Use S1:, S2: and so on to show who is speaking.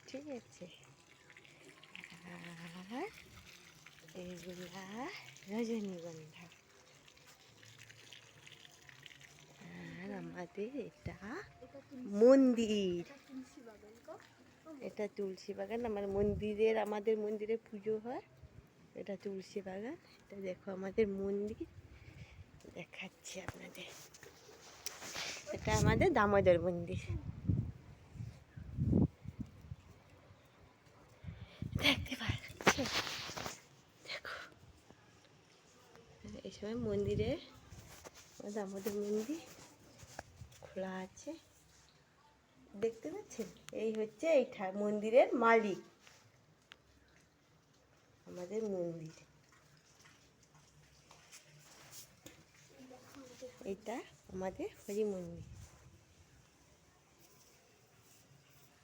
S1: ঠিক আছে। আর এগুলা রজনীগন্ধা। আর আমাদের এটা মন্দির, এটা তুলসী বাগান। আমাদের মন্দিরে পুজো হয়। এটা তুলসী বাগান। এটা দেখো আমাদের মন্দির, দেখাচ্ছি আপনাদের। এটা আমাদের দামোদর মন্দির, দেখতে পাচ্ছ। দেখো এই সময় মন্দিরে, দামোদর মন্দির খোলা আছে, দেখতে পাচ্ছেন। এই হচ্ছে এই মন্দিরের মালিক, আমাদের মন্দির। এটা আমাদের হরি মন্দির।